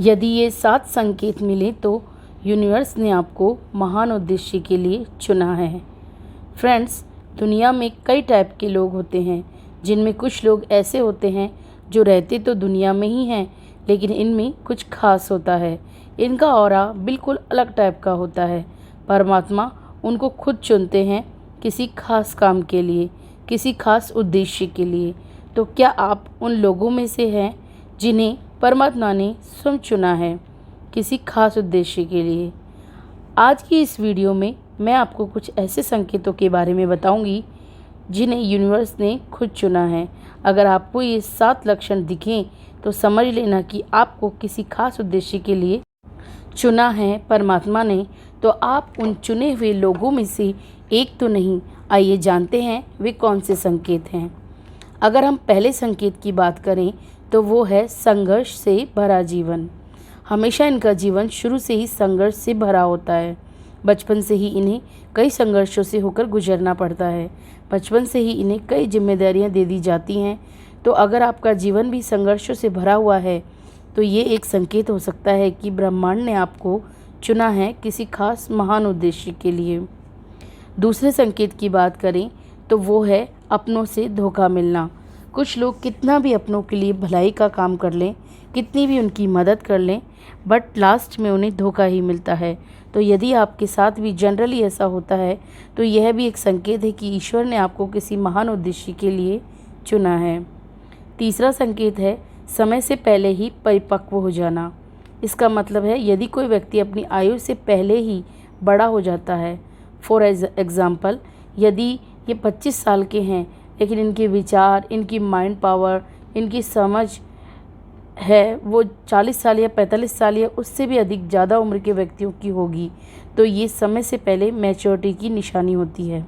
यदि ये 7 संकेत मिले तो यूनिवर्स ने आपको महान उद्देश्य के लिए चुना है। फ्रेंड्स, दुनिया में कई टाइप के लोग होते हैं, जिनमें कुछ लोग ऐसे होते हैं जो रहते तो दुनिया में ही हैं, लेकिन इनमें कुछ खास होता है। इनका ऑरा बिल्कुल अलग टाइप का होता है। परमात्मा उनको खुद चुनते हैं किसी खास काम के लिए, किसी खास उद्देश्य के लिए। तो क्या आप उन लोगों में से हैं जिन्हें परमात्मा ने स्वयं चुना है किसी खास उद्देश्य के लिए? आज की इस वीडियो में मैं आपको कुछ ऐसे संकेतों के बारे में बताऊंगी जिन्हें यूनिवर्स ने खुद चुना है। अगर आपको ये 7 लक्षण दिखें तो समझ लेना कि आपको किसी खास उद्देश्य के लिए चुना है परमात्मा ने। तो आप उन चुने हुए लोगों में से एक तो नहीं। आइए जानते हैं वे कौन से संकेत हैं। अगर हम पहले संकेत की बात करें तो वो है संघर्ष से भरा जीवन। हमेशा इनका जीवन शुरू से ही संघर्ष से भरा होता है। बचपन से ही इन्हें कई संघर्षों से होकर गुजरना पड़ता है। बचपन से ही इन्हें कई जिम्मेदारियां दे दी जाती हैं। तो अगर आपका जीवन भी संघर्षों से भरा हुआ है तो ये एक संकेत हो सकता है कि ब्रह्मांड ने आपको चुना है किसी खास महान उद्देश्य के लिए। दूसरे संकेत की बात करें तो वो है अपनों से धोखा मिलना। कुछ लोग कितना भी अपनों के लिए भलाई का काम कर लें, कितनी भी उनकी मदद कर लें, बट लास्ट में उन्हें धोखा ही मिलता है। तो यदि आपके साथ भी जनरली ऐसा होता है तो यह भी एक संकेत है कि ईश्वर ने आपको किसी महान उद्देश्य के लिए चुना है। तीसरा संकेत है समय से पहले ही परिपक्व हो जाना। इसका मतलब है यदि कोई व्यक्ति अपनी आयु से पहले ही बड़ा हो जाता है, फॉर एग्ज़ाम्पल यदि ये 25 साल के हैं लेकिन इनके विचार, इनकी माइंड पावर, इनकी समझ है वो 40 साल या 45 साल या उससे भी अधिक ज़्यादा उम्र के व्यक्तियों की होगी, तो ये समय से पहले मैच्योरिटी की निशानी होती है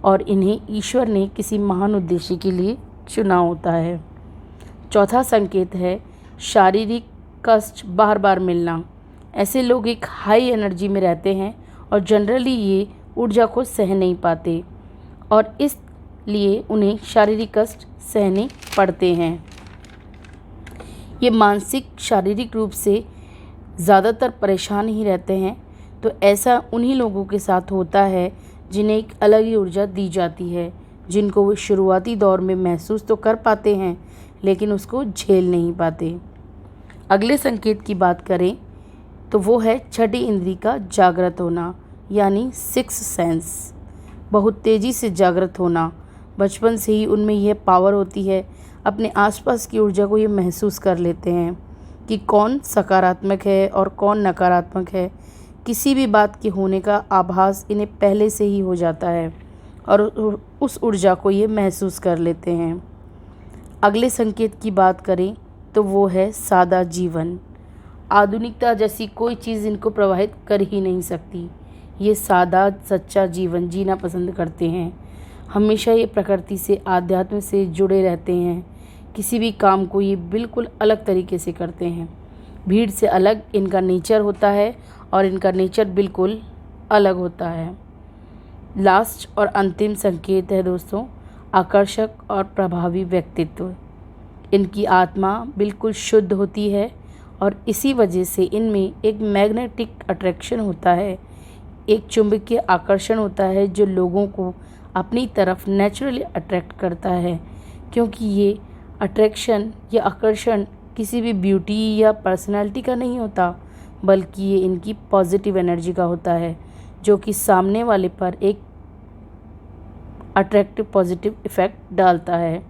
और इन्हें ईश्वर ने किसी महान उद्देश्य के लिए चुना होता है। चौथा संकेत है शारीरिक कष्ट बार बार मिलना। ऐसे लोग एक हाई एनर्जी में रहते हैं और जनरली ये ऊर्जा को सह नहीं पाते और इसलिए उन्हें शारीरिक कष्ट सहने पड़ते हैं। ये मानसिक शारीरिक रूप से ज़्यादातर परेशान ही रहते हैं। तो ऐसा उन्हीं लोगों के साथ होता है जिन्हें एक अलग ही ऊर्जा दी जाती है, जिनको वो शुरुआती दौर में महसूस तो कर पाते हैं लेकिन उसको झेल नहीं पाते। अगले संकेत की बात करें तो वो है छठी इंद्री का जागृत होना, यानी सिक्स सेंस। बहुत तेज़ी से जागृत होना। बचपन से ही उनमें यह पावर होती है, अपने आसपास की ऊर्जा को ये महसूस कर लेते हैं कि कौन सकारात्मक है और कौन नकारात्मक है। किसी भी बात के होने का आभास इन्हें पहले से ही हो जाता है और उस ऊर्जा को ये महसूस कर लेते हैं। अगले संकेत की बात करें तो वो है सादा जीवन। आधुनिकता जैसी कोई चीज़ इनको प्रभावित कर ही नहीं सकती। ये सादा सच्चा जीवन जीना पसंद करते हैं। हमेशा ये प्रकृति से, आध्यात्म से जुड़े रहते हैं। किसी भी काम को ये बिल्कुल अलग तरीके से करते हैं। भीड़ से अलग इनका नेचर होता है और इनका नेचर बिल्कुल अलग होता है। लास्ट और अंतिम संकेत है दोस्तों, आकर्षक और प्रभावी व्यक्तित्व। इनकी आत्मा बिल्कुल शुद्ध होती है और इसी वजह से इनमें एक मैग्नेटिक अट्रैक्शन होता है, एक चुंबकीय आकर्षण होता है जो लोगों को अपनी तरफ नेचुरली अट्रैक्ट करता है। क्योंकि ये अट्रैक्शन या आकर्षण किसी भी ब्यूटी या पर्सनालिटी का नहीं होता, बल्कि ये इनकी पॉजिटिव एनर्जी का होता है जो कि सामने वाले पर एक अट्रैक्टिव पॉजिटिव इफ़ेक्ट डालता है।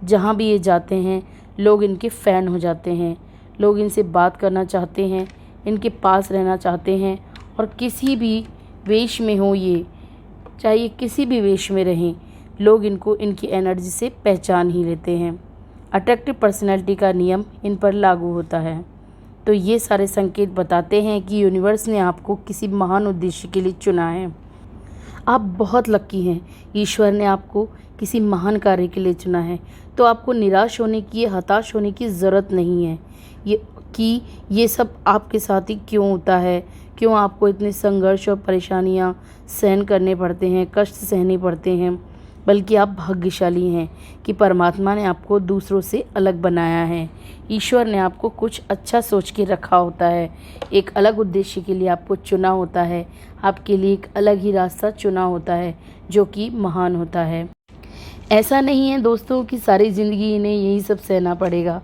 जहाँ भी ये जाते हैं लोग इनके फ़ैन हो जाते हैं, लोग इनसे बात करना चाहते हैं, इनके पास रहना चाहते हैं और किसी भी वेश में हो ये, चाहे किसी भी वेश में रहें, लोग इनको इनकी एनर्जी से पहचान ही लेते हैं। अट्रैक्टिव पर्सनैलिटी का नियम इन पर लागू होता है। तो ये सारे संकेत बताते हैं कि यूनिवर्स ने आपको किसी महान उद्देश्य के लिए चुना है। आप बहुत लकी हैं, ईश्वर ने आपको किसी महान कार्य के लिए चुना है। तो आपको निराश होने की, हताश होने की ज़रूरत नहीं है ये सब आपके साथ ही क्यों होता है, क्यों आपको इतने संघर्ष और परेशानियां सहन करने पड़ते हैं, कष्ट सहने पड़ते हैं। बल्कि आप भाग्यशाली हैं कि परमात्मा ने आपको दूसरों से अलग बनाया है। ईश्वर ने आपको कुछ अच्छा सोच के रखा होता है, एक अलग उद्देश्य के लिए आपको चुना होता है, आपके लिए एक अलग ही रास्ता चुना होता है जो कि महान होता है। ऐसा नहीं है दोस्तों कि सारी ज़िंदगी इन्हें यही सब सहना पड़ेगा।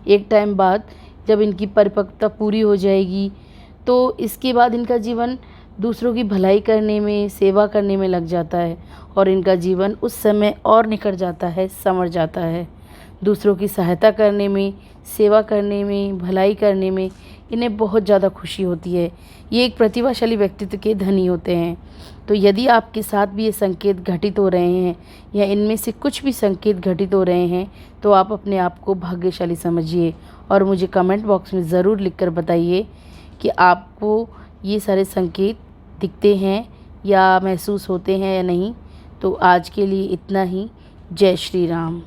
एक टाइम बाद जब इनकी परिपक्वता पूरी हो जाएगी तो इसके बाद इनका जीवन दूसरों की भलाई करने में, सेवा करने में लग जाता है और इनका जीवन उस समय और निखर जाता है, संवर जाता है। दूसरों की सहायता करने में, सेवा करने में, भलाई करने में इन्हें बहुत ज़्यादा खुशी होती है। ये एक प्रतिभाशाली व्यक्तित्व के धनी होते हैं। तो यदि आपके साथ भी ये संकेत घटित हो रहे हैं या इनमें से कुछ भी संकेत घटित हो रहे हैं तो आप अपने आप को भाग्यशाली समझिए और मुझे कमेंट बॉक्स में ज़रूर लिखकर बताइए कि आपको ये सारे संकेत दिखते हैं या महसूस होते हैं या नहीं। तो आज के लिए इतना ही। जय श्री राम।